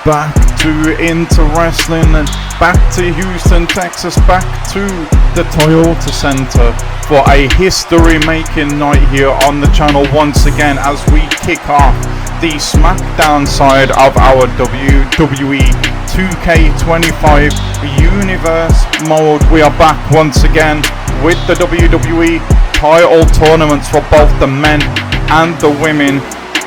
back to Inter Wrestling and back to Houston, Texas, back to the Toyota Center for a history-making night here on the channel once again as we kick off the SmackDown side of our WWE 2K25 Universe mode. We are back once again with the WWE title tournaments for both the men and the women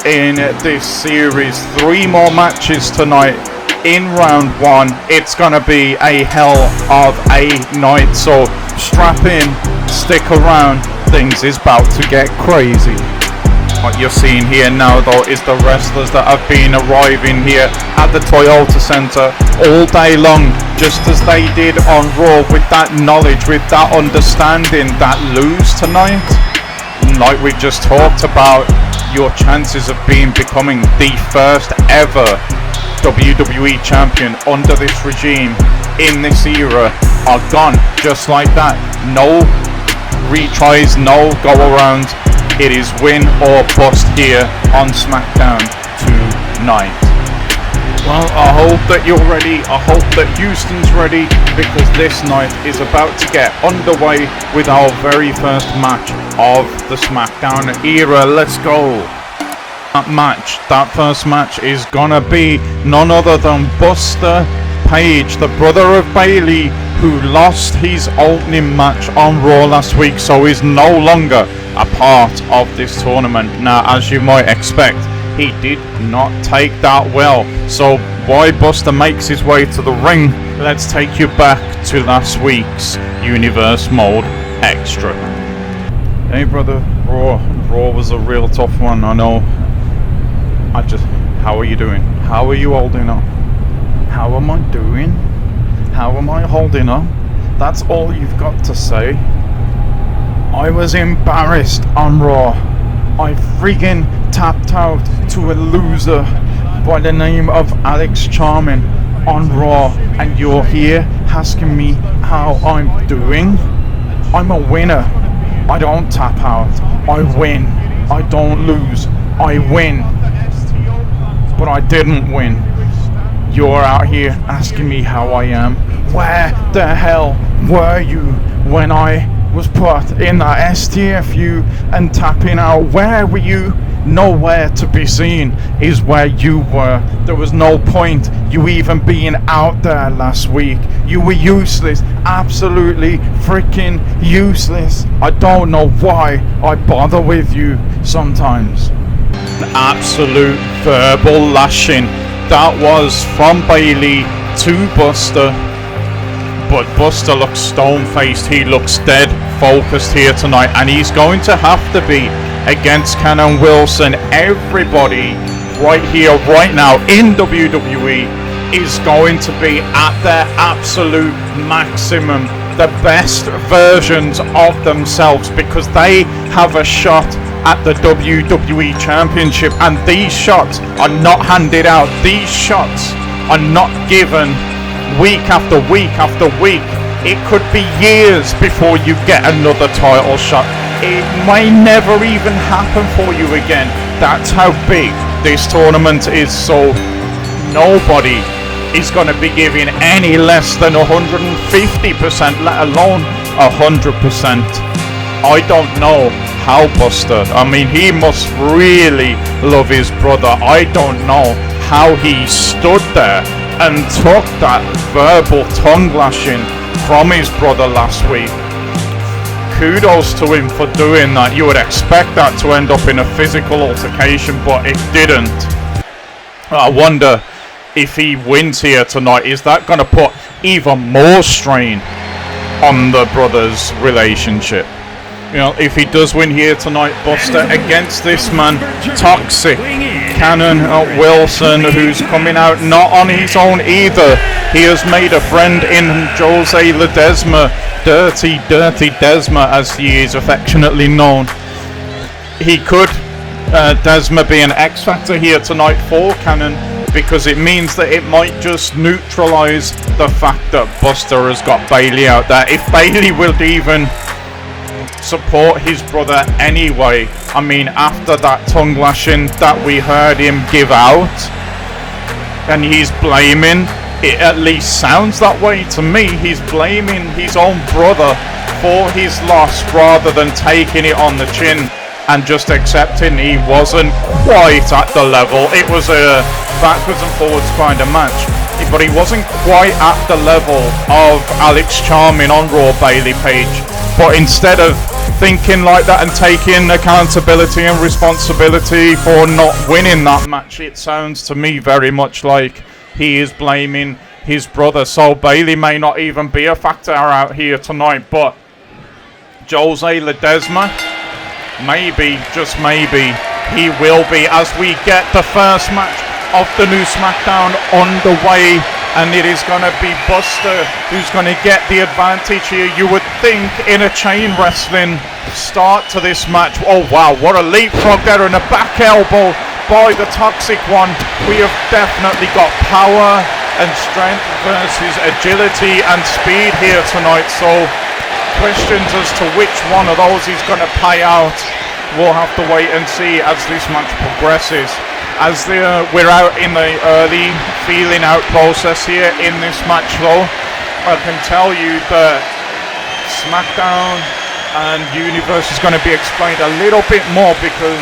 in this series. 3 more matches tonight in round 1. It's gonna be a hell of a night, so strap in, stick around, things is about to get crazy. What you're seeing here now though is the wrestlers that have been arriving here at the Toyota Center all day long, just as they did on Raw, with that knowledge, with that understanding that lose tonight, like we just talked about, your chances of becoming the first ever WWE champion under this regime in this era are gone just like that. No retries, no go around. It is win or bust here on SmackDown tonight. Well, I hope that you're ready. I hope that Houston's ready, because this night is about to get underway with our very first match of the SmackDown era. Let's go. That first match is gonna be none other than Buster Page, the brother of Bayley, who lost his opening match on Raw last week, so is no longer a part of this tournament. Now, as you might expect, he did not take that well. So while Buster makes his way to the ring, let's take you back to last week's Universe Mode Extra. Hey brother, Raw was a real tough one, I know. How are you doing? How are you holding up? How am I doing? How am I holding up? That's all you've got to say. I was embarrassed on Raw. I friggin' tapped out to a loser by the name of Alex Charman on Raw, and you're here asking me how I'm doing? I'm a winner. I don't tap out. I win. I don't lose. I win. But I didn't win. You're out here asking me how I am. Where the hell were you when I was put in that STFU and tapping out? Where were you? Nowhere to be seen is where you were. There was no point you even being out there last week. You were useless, absolutely freaking useless. I don't know why I bother with you sometimes. An absolute verbal lashing that was from Bayley to Buster, but Buster looks stone-faced. He looks dead focused here tonight, and he's going to have to be against Cannon Wilson. Everybody right here, right now in WWE is going to be at their absolute maximum, the best versions of themselves, because they have a shot at the WWE Championship, and these shots are not handed out. These shots are not given week after week after week. It could be years before you get another title shot. It may never even happen for you again. That's how big this tournament is, so nobody is going to be giving any less than 150%, let alone 100%. I don't know how Buster, he must really love his brother. I don't know how he stood there and took that verbal tongue lashing from his brother last week. Kudos to him for doing that. You would expect that to end up in a physical altercation, but it didn't. I wonder if he wins here tonight, is that going to put even more strain on the brothers' relationship? You know, if he does win here tonight, Buster, against this man, toxic Cannon Wilson, who's coming out not on his own either. He has made a friend in Jose Ledesma, Dirty Desma, as he is affectionately known. He could, Desma, be an X Factor here tonight for Cannon, because it means that it might just neutralize the fact that Buster has got Bayley out there. If Bayley will even support his brother anyway, after that tongue lashing that we heard him give out, and he's blaming, it at least sounds that way to me, he's blaming his own brother for his loss rather than taking it on the chin and just accepting he wasn't quite at the level. It was a backwards and forwards kind of match, but he wasn't quite at the level of Alex Charming on Raw, Bailey Page. But instead of thinking like that and taking accountability and responsibility for not winning that match, it sounds to me very much like he is blaming his brother. So Bailey may not even be a factor out here tonight, but Jose Ledesma, maybe, just maybe, he will be, as we get the first match of the new SmackDown on the way, and it is going to be Buster who's going to get the advantage here. You would think in a chain wrestling start to this match. Oh wow, what a leapfrog there, and a back elbow by the Toxic One. We have definitely got power and strength versus agility and speed here tonight, so questions as to which one of those he's going to pay out, we'll have to wait and see as this match progresses. As we're out in the early feeling out process here in this match though, I can tell you that SmackDown and Universe is going to be explained a little bit more because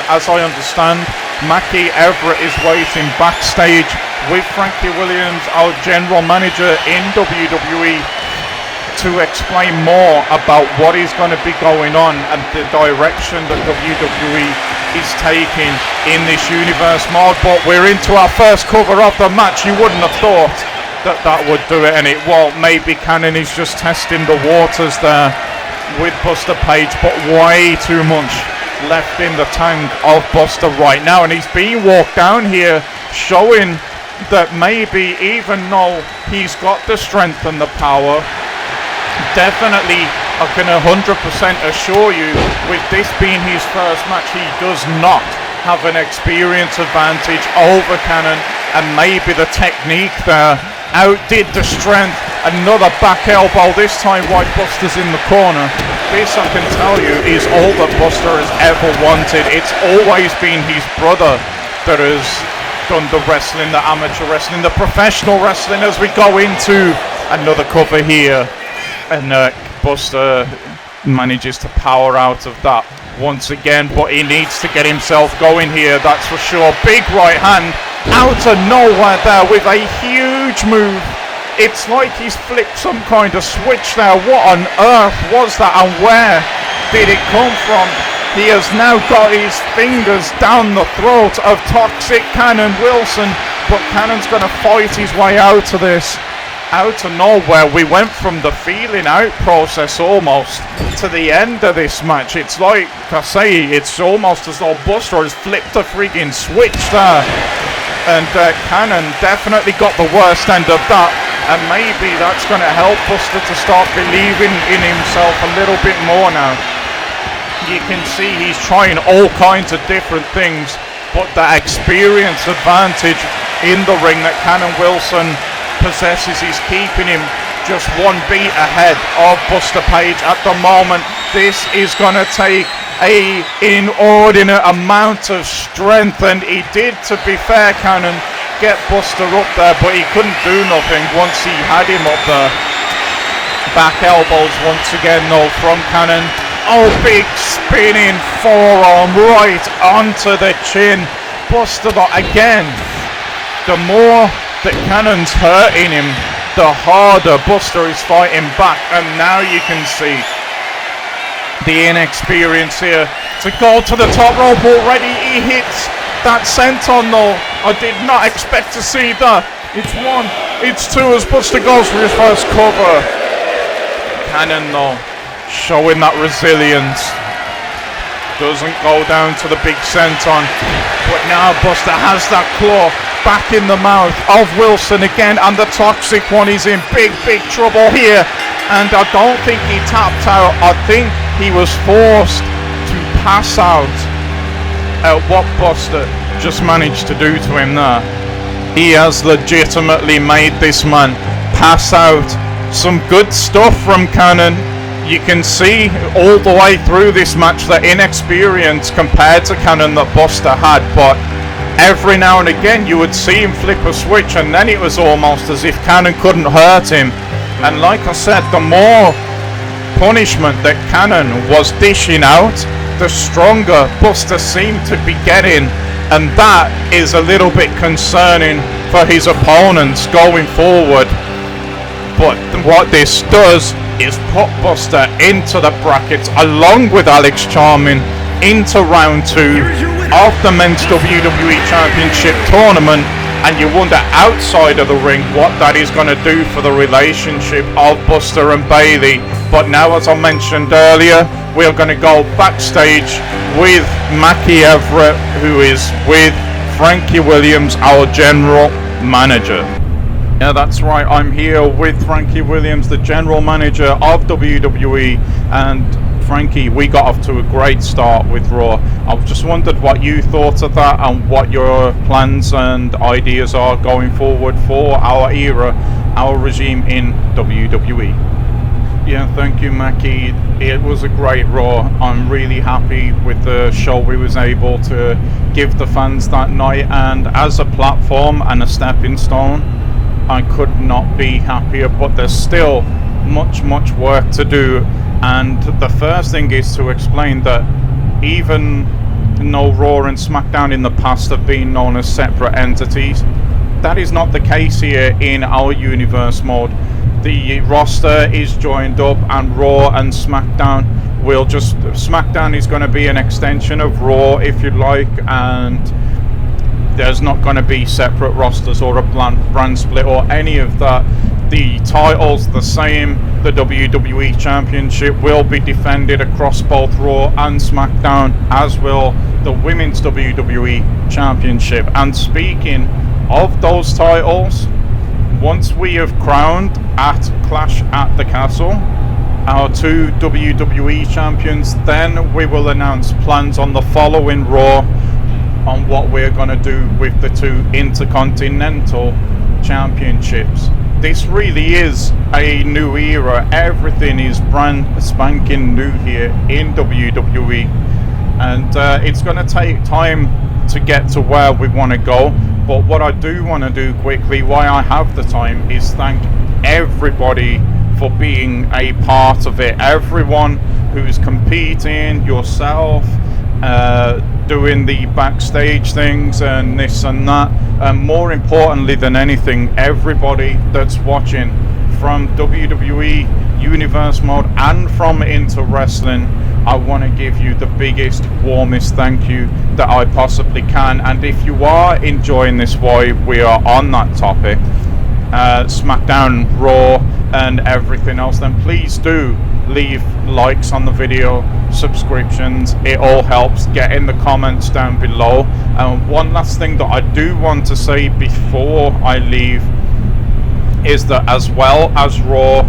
as I understand, Mackie Everett is waiting backstage with Frankie Williams, our general manager in WWE, to explain more about what is going to be going on and the direction that WWE is taking in this Universe mode. But we're into our first cover of the match. You wouldn't have thought that that would do it, and it won't. Maybe Cannon is just testing the waters there with Buster Page, but way too much left in the tank of Buster right now, and he's being walked down here, showing that maybe even though he's got the strength and the power, definitely I can 100% assure you, with this being his first match, he does not have an experience advantage over Cannon, and maybe the technique there outdid the strength. Another back elbow, this time White Buster's in the corner. This, I can tell you, is all that Buster has ever wanted. It's always been his brother that has done the wrestling, the amateur wrestling, the professional wrestling, as we go into another cover here. And Buster manages to power out of that once again, but he needs to get himself going here, that's for sure. Big right hand out of nowhere there with a huge move. It's like he's flipped some kind of switch there. What on earth was that, and where did it come from? He has now got his fingers down the throat of Toxic Cannon Wilson, but Cannon's going to fight his way out of this. Out of nowhere, we went from the feeling out process almost to the end of this match. It's like I say, it's almost as though Buster has flipped a freaking switch there, and Cannon definitely got the worst end of that, and maybe that's going to help Buster to start believing in himself a little bit more now. You can see he's trying all kinds of different things, but the experience advantage in the ring that Cannon Wilson possesses is keeping him just one beat ahead of Buster Page at the moment. This is going to take a inordinate amount of strength, and he did, to be fair, Cannon, get Buster up there, but he couldn't do nothing once he had him up there. Back elbows once again though from Cannon. Oh, big spinning forearm right onto the chin. Buster though, again, the more that Cannon's hurting him, the harder Buster is fighting back, and now you can see the inexperience here to go to the top rope already. He hits that senton though. I did not expect to see that. It's one, it's two as Buster goes for his first cover. Cannon though, showing that resilience, doesn't go down to the big senton, but now Buster has that claw back in the mouth of Wilson again, and the Toxic One is in big trouble here, and I don't think he tapped out. I think he was forced to pass out at what Buster just managed to do to him there. He has legitimately made this man pass out. Some good stuff from Cannon. You can see all the way through this match the inexperience compared to Cannon that Buster had, but every now and again you would see him flip a switch, and then it was almost as if Cannon couldn't hurt him. And like I said, the more punishment that Cannon was dishing out, the stronger Buster seemed to be getting, and that is a little bit concerning for his opponents going forward. But what this does is put Buster into the brackets along with Alex Charming into round 2 of the Men's WWE Championship tournament, and you wonder outside of the ring what that is going to do for the relationship of Buster and Bayley. But now, as I mentioned earlier, we're going to go backstage with Mackie Everett, who is with Frankie Williams, our general manager. Yeah, that's right, I'm here with Frankie Williams, the general manager of WWE, and Frankie, we got off to a great start with Raw. I just wondered what you thought of that and what your plans and ideas are going forward for our era, our regime in WWE. Yeah, thank you, Mackie. It was a great Raw. I'm really happy with the show we was able to give the fans that night, and as a platform and a stepping stone, I could not be happier. But there's still much work to do, and the first thing is to explain that even though Raw and SmackDown in the past have been known as separate entities, that is not the case here in our universe mode. The roster is joined up, and Raw and SmackDown will just... SmackDown is going to be an extension of Raw, if you like, and there's not going to be separate rosters or a brand split or any of that. The title's the same. The WWE Championship will be defended across both Raw and SmackDown, as will the Women's WWE Championship. And speaking of those titles, once we have crowned at Clash at the Castle our 2 WWE champions, then we will announce plans on the following Raw on what we're going to do with the 2 Intercontinental Championships. This really is a new era. Everything is brand spanking new here in WWE, and it's going to take time to get to where we want to go. But what I do want to do quickly, why I have the time, is thank everybody for being a part of it. Everyone who's competing, yourself, doing the backstage things and this and that, and more importantly than anything, everybody that's watching from WWE Universe Mode and from Into Wrestling. I want to give you the biggest, warmest thank you that I possibly can. And if you are enjoying this while we are on that topic, SmackDown, Raw and everything else, then please do leave likes on the video, subscriptions. It all helps. Get in the comments down below. One last thing that I do want to say before I leave is that as well as Raw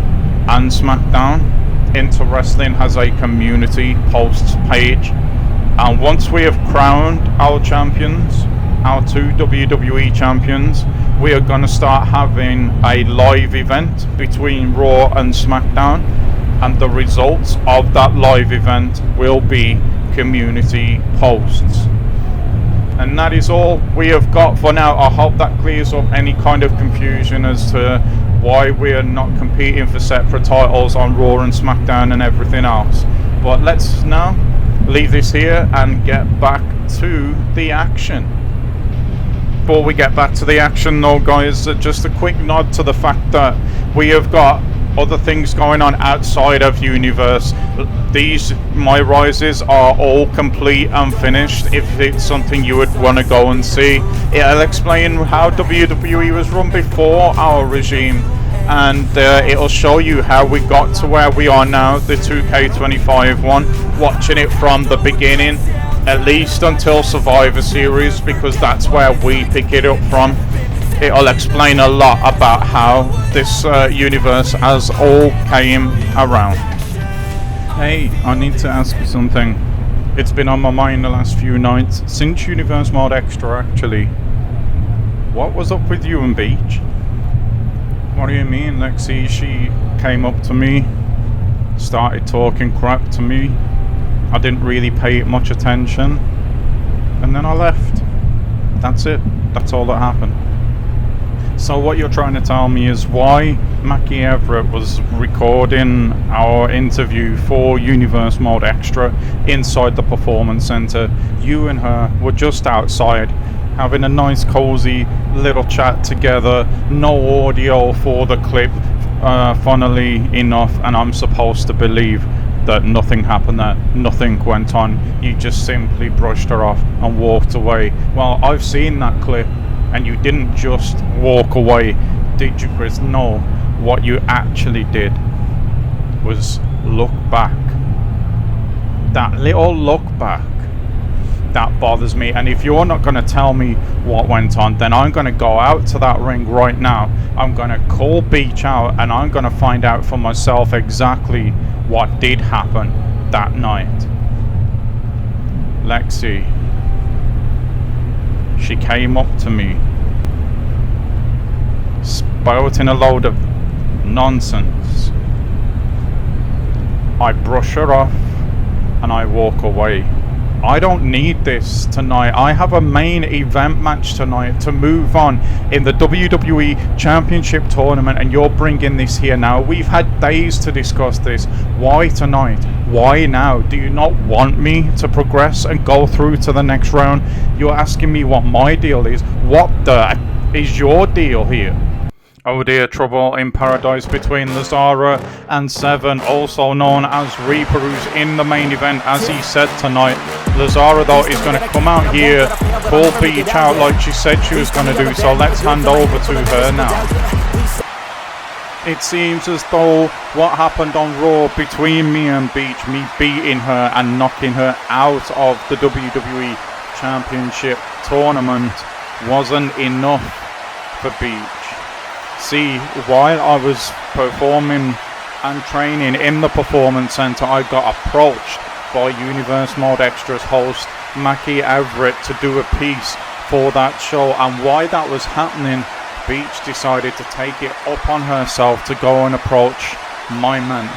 and SmackDown, Into Wrestling has a community posts page, and once we have crowned our champions, our 2 WWE champions, we are going to start having a live event between Raw and SmackDown, and the results of that live event will be community posts. And that is all we have got for now. I hope that clears up any kind of confusion as to why we are not competing for separate titles on Raw and SmackDown and everything else. But let's now leave this here and get back to the action. Before we get back to the action though, guys, just a quick nod to the fact that we have got other things going on outside of Universe. These My Rises are all complete and finished. If it's something you would want to go and see, it'll explain how WWE was run before our regime, and it'll show you how we got to where we are now, the 2K25 one, watching it from the beginning, at least until Survivor Series, because that's where we pick it up from. It'll explain a lot about how this universe has all came around. Hey, I need to ask you something. It's been on my mind the last few nights, since Universe Mode Extra actually. What was up with you and Beach? What do you mean? Lexi, she came up to me, started talking crap to me. I didn't really pay it much attention, and then I left. That's it. That's all that happened. So what you're trying to tell me is why Mackie Everett was recording our interview for Universe Mode Extra inside the Performance Center. You and her were just outside having a nice cozy little chat together. No audio for the clip, funnily enough, and I'm supposed to believe that nothing happened there, nothing went on. You just simply brushed her off and walked away. Well, I've seen that clip, and you didn't just walk away, did you, Chris? No, what you actually did was look back. That little look back, that bothers me. And if you're not going to tell me what went on, then I'm going to go out to that ring right now. I'm going to call Beach out, and I'm going to find out for myself exactly what did happen that night. Lexi, she came up to me, spouting a load of nonsense. I brush her off and I walk away. I don't need this tonight. I have a main event match tonight to move on in the WWE Championship Tournament, and you're bringing this here now. We've had days to discuss this. Why tonight? Why now? Do you not want me to progress and go through to the next round? You're asking me what my deal is. What the is your deal here? Oh dear, trouble in paradise between Lazara and Seven, also known as Reaper, who's in the main event, as he said tonight. Lazara, though, is going to come out here, call Beach out like she said she was going to do, so let's hand over to her now. It seems as though what happened on Raw between me and Beach, me beating her and knocking her out of the WWE Championship Tournament, wasn't enough for Beach. See, while I was performing and training in the Performance Center, I got approached by Universe Mode Extra's host, Mackie Everett, to do a piece for that show. And while that was happening, Beach decided to take it upon herself to go and approach my men.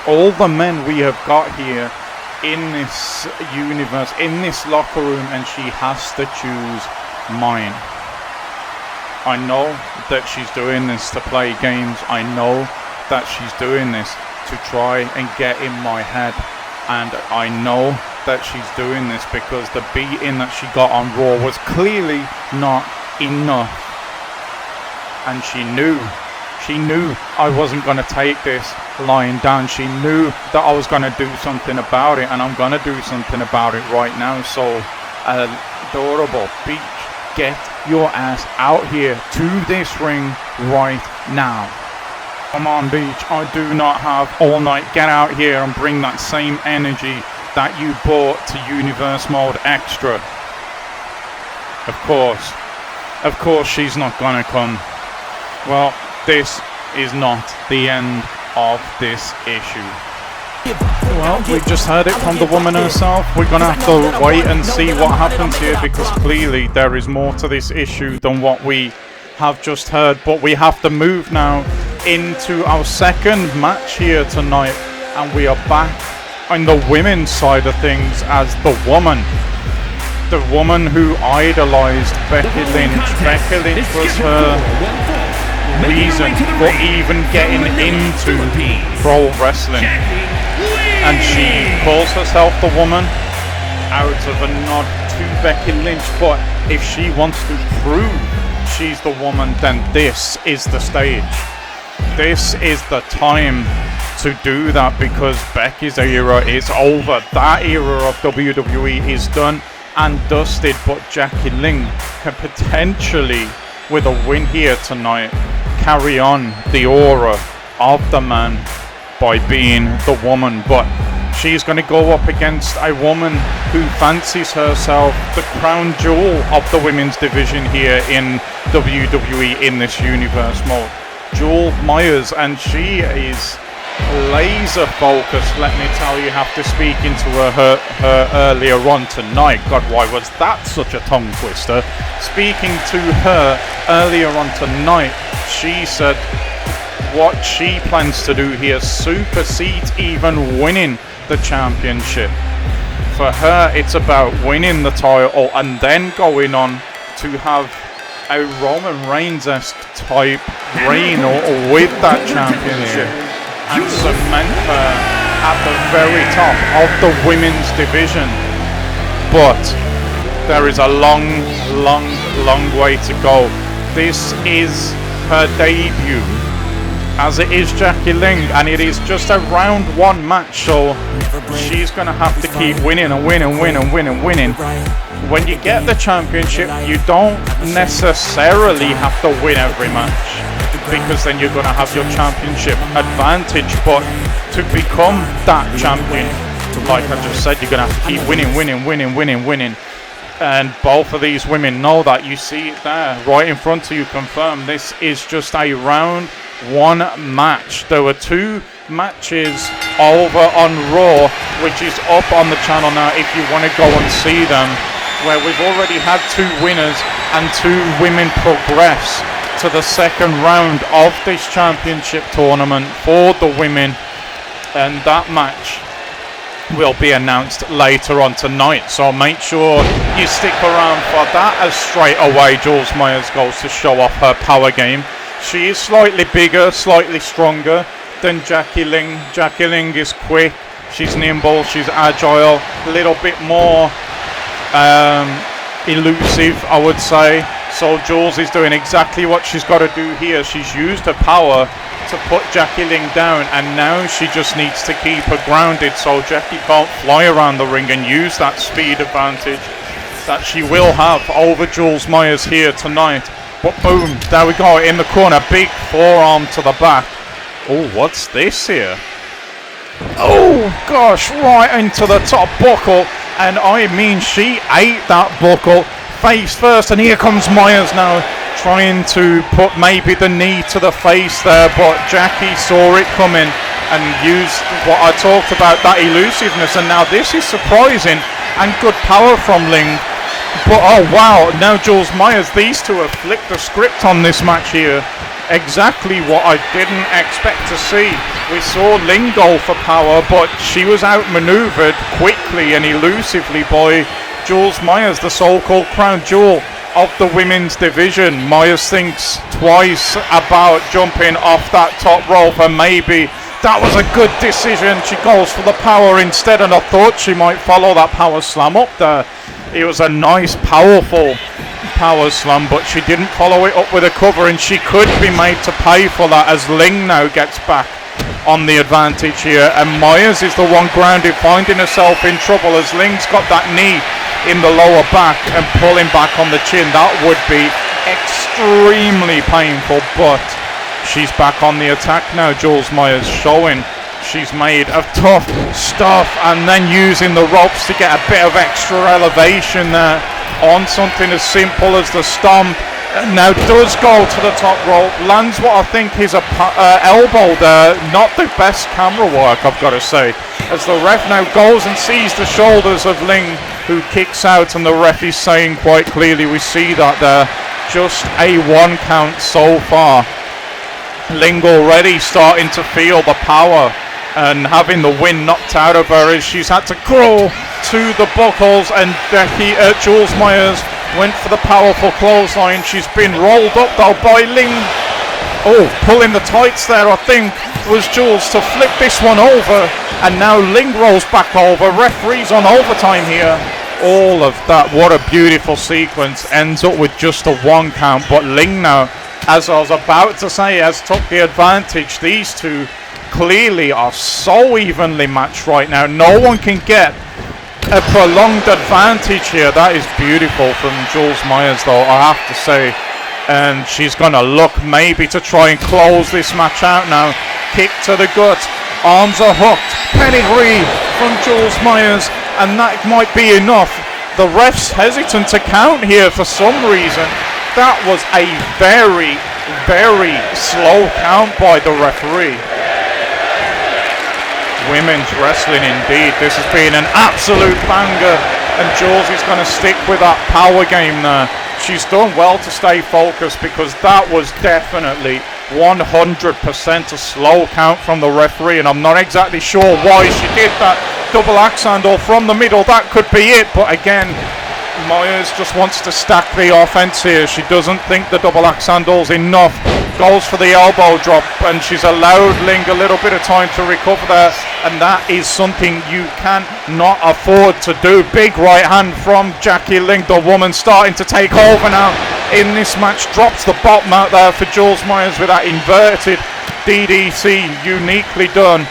All the men we have got here in this universe, in this locker room, and she has to choose mine. I know that she's doing this to play games. I know that she's doing this to try and get in my head. And I know that she's doing this because the beating that she got on Raw was clearly not enough. And she knew I wasn't going to take this lying down. She knew that I was going to do something about it, and I'm going to do something about it right now. So, adorable Beach, get your ass out here to this ring right now. Come on, Beach, I do not have all night. Get out here and bring that same energy that you brought to Universe Mode Extra. Of course she's not gonna come. Well, this is not the end of this issue. Well, we just heard it from the woman herself. We're gonna have to wait and see what happens here, because clearly there is more to this issue than what we have just heard. But we have to move now into our second match here tonight, and we are back on the women's side of things as the woman who idolized Becky Lynch. Becky Lynch was her reason for even getting into pro wrestling. And she calls herself the woman out of a nod to Becky Lynch. But if she wants to prove she's the woman, then this is the stage. This is the time to do that, because Becky's era is over. That era of WWE is done and dusted. But Jackie Lynch can potentially, with a win here tonight, carry on the aura of the man by being the woman. But she's going to go up against a woman who fancies herself the crown jewel of the women's division here in WWE in this universe mode, Jewel Myers, and she is laser focused, let me tell you, after speaking to her earlier on tonight. God, why was that such a tongue twister? Speaking to her earlier on tonight, she said what she plans to do here supersedes even winning the championship. For her, it's about winning the title and then going on to have a Roman Reigns-esque type reign or with that championship and cement her at the very top of the women's division. But there is a long way to go. This is her debut, as it is Jackie Ling, and it is just a round 1 match, so she's going to have to keep winning and winning. When you get the championship, you don't necessarily have to win every match, because then you're going to have your championship advantage. But to become that champion, like I just said, you're going to have to keep winning. And both of these women know that. You see it there right in front of you, confirmed. This is just a round 1 match. There were 2 matches over on Raw, which is up on the channel now if you want to go and see them, where we've already had 2 winners and 2 women progress to the second round of this championship tournament for the women, and that match will be announced later on tonight, so make sure you stick around for that, as straight away Jules Myers goes to show off her power game. She is slightly bigger, slightly stronger than Jackie Ling. Jackie Ling is quick, she's nimble, she's agile, a little bit more elusive, I would say. So Jules is doing exactly what she's got to do here. She's used her power to put Jackie Ling down, and now she just needs to keep her grounded so Jackie can't fly around the ring and use that speed advantage that she will have over Jules Myers here tonight. But boom, there we go, in the corner, big forearm to the back. Oh, what's this here? Oh gosh, right into the top buckle, and I mean she ate that buckle face first, and here comes Myers now, trying to put maybe the knee to the face there, but Jackie saw it coming and used what I talked about, that elusiveness, and now this is surprising and good power from Ling. But oh wow, now Jules Myers, these two have flipped the script on this match here. Exactly what I didn't expect to see. We saw Ling go for power, but she was outmaneuvered quickly and elusively by Jules Myers, the so-called crown jewel of the women's division. Myers thinks twice about jumping off that top rope, and maybe that was a good decision. She goes for the power instead, and I thought she might follow that power slam up there. It was a nice, powerful power slam, but she didn't follow it up with a cover, and she could be made to pay for that as Ling now gets back on the advantage here, and Myers is the one grounded, finding herself in trouble as Ling's got that knee in the lower back and pulling back on the chin. That would be extremely painful, but she's back on the attack now. Jules Myers showing she's made of tough stuff, and then using the ropes to get a bit of extra elevation there on something as simple as the stomp. Now does go to the top rope, lands what I think is a elbow there. Not the best camera work, I've got to say, as the ref now goes and sees the shoulders of Ling, who kicks out, and the ref is saying quite clearly, we see that there, just a 1 count so far. Ling already starting to feel the power and having the wind knocked out of her as she's had to crawl to the buckles, and Jules Myers went for the powerful clothesline. She's been rolled up though by Ling. Oh, pulling the tights there, I think, was Jules to flip this one over, and now Ling rolls back over. Referees on overtime here. All of that, what a beautiful sequence, ends up with just a 1 count, but Ling now, as I was about to say, has took the advantage. These two clearly are so evenly matched right now. No one can get a prolonged advantage here. That is beautiful from Jules Myers though, I have to say. And she's gonna look maybe to try and close this match out now. Kick to the gut, arms are hooked, pedigree from Jules Myers, and that might be enough. The ref's hesitant to count here for some reason. That was a very, very slow count by the referee. Women's wrestling indeed. This has been an absolute banger, and Jules is going to stick with that power game there. She's done well to stay focused, because that was definitely 100% a slow count from the referee, and I'm not exactly sure why she did that. double axe handle from the middle. That could be it, but again, Myers just wants to stack the offense here. She doesn't think the double axe handle's enough. Goes for the elbow drop, and she's allowed Ling a little bit of time to recover there, and that is something you can not afford to do. Big right hand from Jackie Ling. The woman starting to take over now in this match. Drops the bottom out there for Jules Myers with that inverted DDT, uniquely done,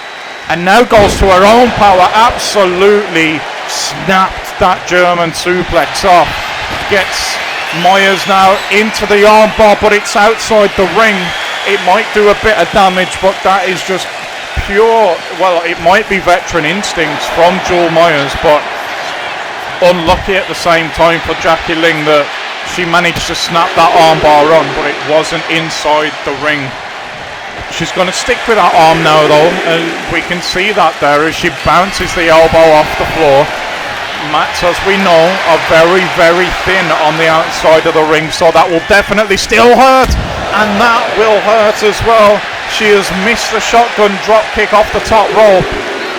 and now goes to her own power. Absolutely snapped that German suplex off. Gets Myers now into the armbar, but it's outside the ring. It might do a bit of damage, but that is just pure, well, it might be veteran instincts from Jules Myers, but unlucky at the same time for Jackie Ling that she managed to snap that armbar on, but it wasn't inside the ring. She's going to stick with that arm now though, and we can see that there as she bounces the elbow off the floor. Mats, as we know, are very, very thin on the outside of the ring, so that will definitely still hurt, and that will hurt as well. She has missed the shotgun drop kick off the top rope,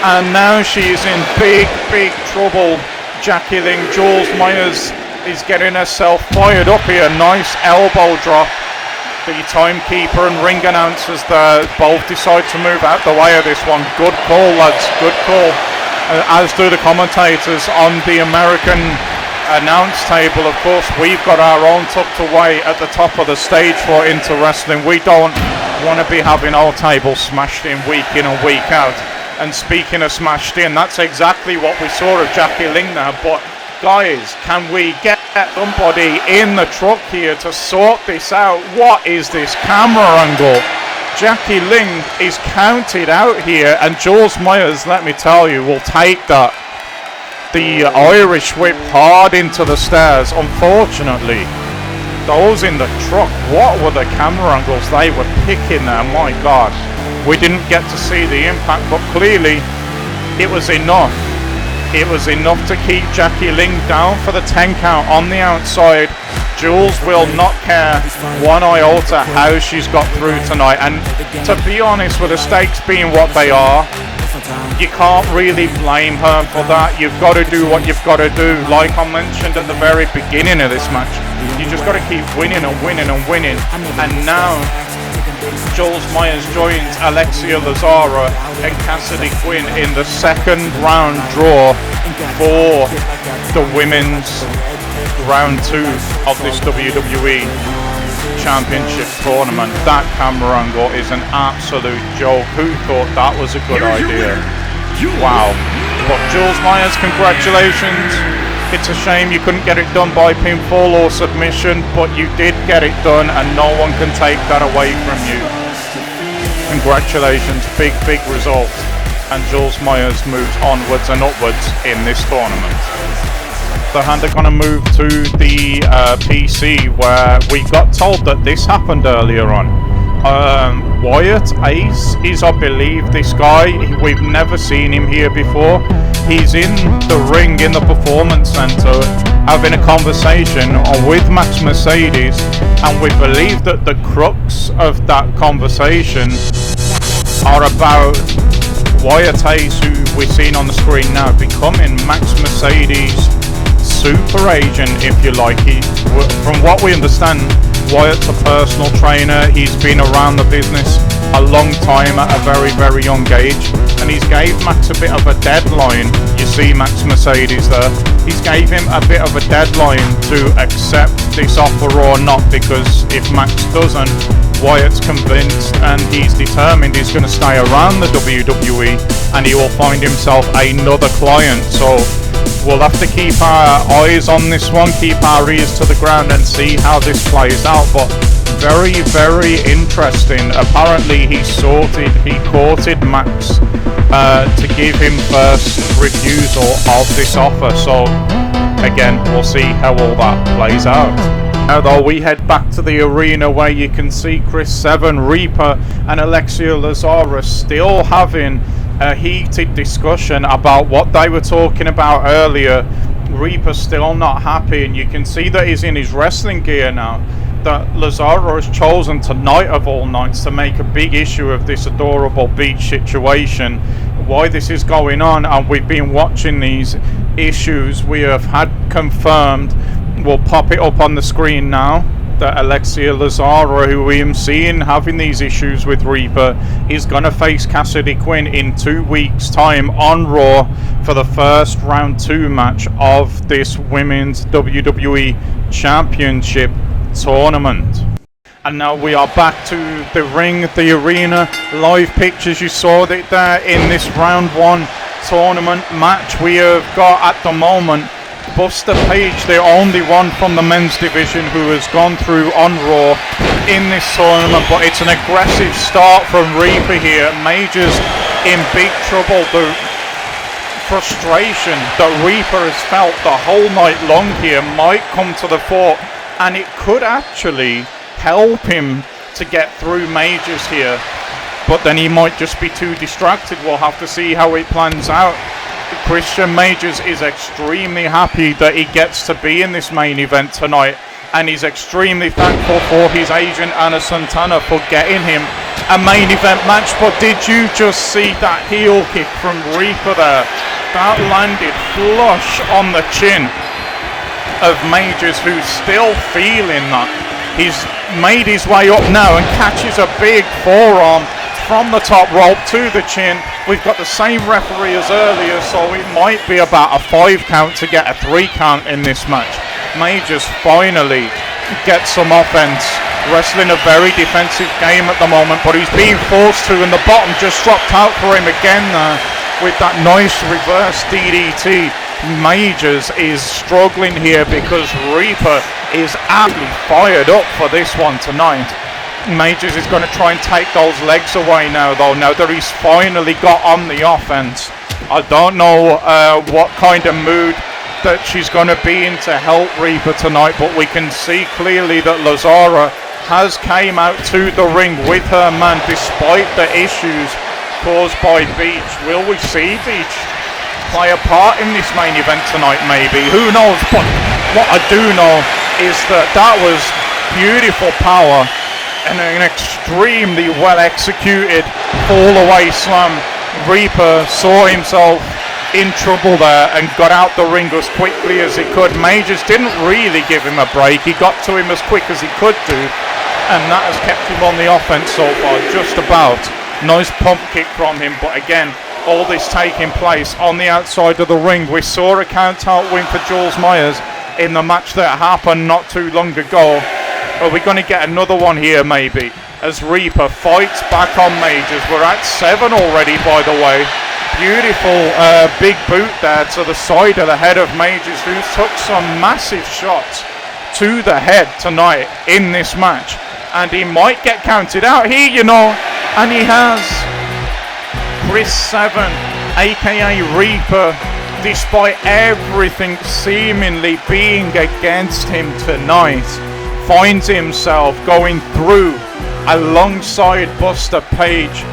and now she is in big, big trouble. Jackie Ling, Jules Myers is getting herself fired up here. Nice elbow drop. The timekeeper and ring announcers there both decide to move out the way of this one. Good call, lads, good call. As do the commentators on the American announce table. Of course, we've got our own tucked away at the top of the stage for Inter Wrestling. We don't want to be having our table smashed in and week out. And speaking of smashed in, that's exactly what we saw of Jackie Ling now. But guys, can we get somebody in the truck here to sort this out? What is this camera angle? Jackie Ling is counted out here, and Jules Myers, let me tell you, will take that. The Irish whip hard into the stairs. Unfortunately, those in the truck, what were the camera angles they were picking there? My God. We didn't get to see the impact, but clearly it was enough. It was enough to keep Jackie Ling down for the 10 count on the outside. Jules will not care one iota how she's got through tonight, and to be honest, with the stakes being what they are, you can't really blame her for that. You've got to do what you've got to do. Like I mentioned at the very beginning of this match, you just got to keep winning and winning and winning. And now Jules Myers joins Alexia Lazara and Cassidy Quinn in the second round draw for the women's round 2 of this WWE Championship tournament. That camera angle is an absolute joke. Who thought that was a good idea? Wow. But Jules Myers, congratulations. It's a shame you couldn't get it done by pinfall or submission, but you did get it done, and no one can take that away from you. Congratulations, big, big result. And Jules Myers moves onwards and upwards in this tournament. The hand are going to move to the PC, where we got told that this happened earlier on. Wyatt Ace is, I believe, this guy. We've never seen him here before. He's in the ring in the Performance Center having a conversation with Max Mercedes, and we believe that the crux of that conversation are about Wyatt Ace, who we're seeing on the screen now, becoming Max Mercedes' super agent, if you like. From what we understand, Wyatt's a personal trainer. He's been around the business a long time at a very, very young age, and he's gave Max a bit of a deadline. You see Max Mercedes there. He's gave him a bit of a deadline to accept this offer or not, because if Max doesn't, Wyatt's convinced and he's determined he's going to stay around the WWE, and he will find himself another client. So we'll have to keep our eyes on this one, keep our ears to the ground and see how this plays out. But very, very interesting. Apparently he courted Max to give him first refusal of this offer. So again, we'll see how all that plays out. Now though, we head back to the arena where you can see Chris Seven, Reaper and Alexia Lazara still having a heated discussion about what they were talking about earlier. Reaper's still not happy, and you can see that he's in his wrestling gear now. That Lazara has chosen tonight of all nights to make a big issue of this adorable beach situation, why this is going on, and we've been watching these issues. We have had confirmed, we'll pop it up on the screen now, that Alexia Lazara, who we have seen having these issues with Reaper, is going to face Cassidy Quinn in 2 weeks' time on Raw for the first round 2 match of this Women's WWE Championship tournament. And now we are back to the ring, the arena. Live pictures, you saw it there in this round 1 tournament match. We have got at the moment Buster Page, the only one from the men's division who has gone through on Raw in this tournament, but it's an aggressive start from Reaper here. Major's in big trouble. The frustration that Reaper has felt the whole night long here might come to the fore, and it could actually help him to get through Majors here, but then he might just be too distracted. We'll have to see how it plans out. Christian Majors is extremely happy that he gets to be in this main event tonight, and he's extremely thankful for his agent Anna Santana for getting him a main event match. But did you just see that heel kick from Reaper there? That landed flush on the chin of Majors, who's still feeling that. He's made his way up now and catches a big forearm from the top rope to the chin. We've got the same referee as earlier, so it might be about a 5 count to get a 3 count in this match. Majors finally gets some offense, wrestling a very defensive game at the moment, but he's being forced to, and the bottom just dropped out for him again there with that nice reverse DDT. Majors is struggling here because Reaper is absolutely fired up for this one tonight. Majors is going to try and take those legs away now, though, now that he's finally got on the offense. I don't know what kind of mood that she's going to be in to help Reaper tonight, but we can see clearly that Lazara has came out to the ring with her man despite the issues caused by Beach. Will we see Beach play a part in this main event tonight? Maybe, who knows, but what I do know is that that was beautiful power and an extremely well executed fall away slam. Reaper saw himself in trouble there and got out the ring as quickly as he could. Majors didn't really give him a break. He got to him as quick as he could do, and that has kept him on the offense so far, just about. Nice pump kick from him, but again, all this taking place on the outside of the ring. We saw a count out win for Jules Myers in the match that happened not too long ago. Are we going to get another one here maybe, as Reaper fights back on Majors? We're at 7 already, by the way. Beautiful big boot there to the side of the head of Majors, who took some massive shots to the head tonight in this match, and he might get counted out here, you know, and he has. Chris Seven, aka Reaper, despite everything seemingly being against him tonight, finds himself going through alongside Buster Page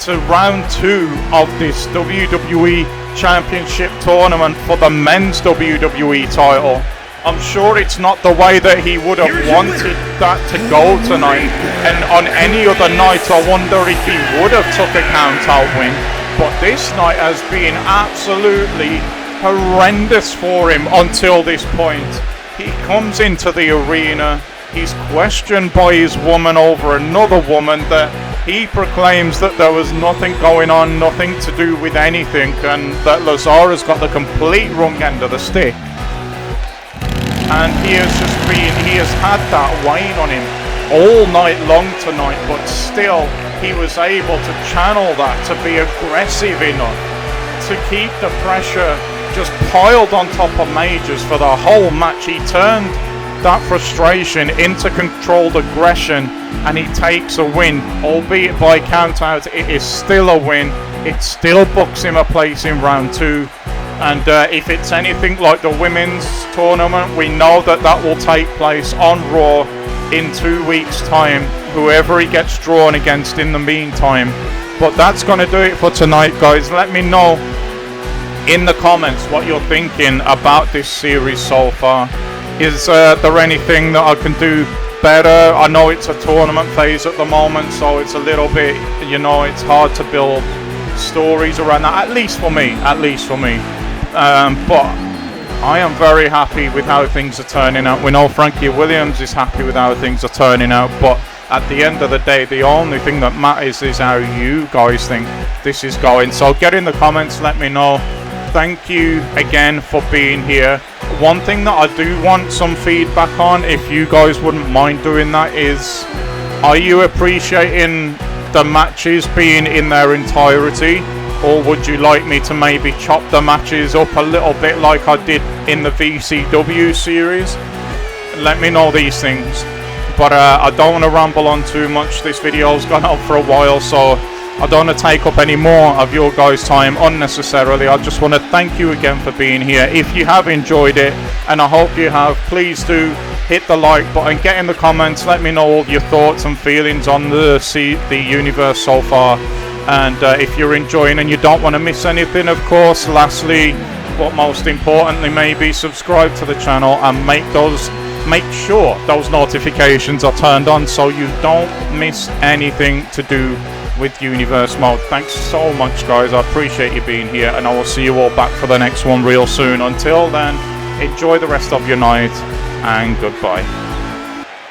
to round 2 of this WWE Championship tournament for the men's WWE title. I'm sure it's not the way that he would have wanted that to go tonight, and on any other night I wonder if he would have took a count out win, but this night has been absolutely horrendous for him until this point. He comes into the arena, he's questioned by his woman over another woman that he proclaims that there was nothing going on, nothing to do with anything, and that Lazara's got the complete wrong end of the stick. And he has had that weighing on him all night long tonight, but still he was able to channel that to be aggressive enough to keep the pressure just piled on top of Majors for the whole match. He turned that frustration into controlled aggression, and he takes a win, albeit by count out. It is still a win. It still books him a place in round 2. And if it's anything like the women's tournament, we know that that will take place on Raw in 2 weeks' time, whoever he gets drawn against in the meantime. But that's going to do it for tonight, guys. Let me know in the comments what you're thinking about this series so far. Is there anything that I can do better? I know it's a tournament phase at the moment, so it's a little bit, you know, it's hard to build stories around that, at least for me. But I am very happy with how things are turning out. We know Frankie Williams is happy with how things are turning out, but at the end of the day, the only thing that matters is how you guys think this is going. So get in the comments, let me know. Thank you again for being here. One thing that I do want some feedback on, if you guys wouldn't mind doing that, is are you appreciating the matches being in their entirety, or would you like me to maybe chop the matches up a little bit like I did in the VCW series? Let me know these things. But I don't want to ramble on too much. This video's gone up for a while, so I don't want to take up any more of your guys' time unnecessarily. I just want to thank you again for being here. If you have enjoyed it, and I hope you have, please do hit the like button, get in the comments, let me know all your thoughts and feelings on the universe so far. And if you're enjoying and you don't want to miss anything, of course, lastly, but most importantly, maybe subscribe to the channel and make sure those notifications are turned on so you don't miss anything to do with Universe Mode. Thanks so much, guys. I appreciate you being here, and I will see you all back for the next one real soon. Until then, enjoy the rest of your night, and goodbye.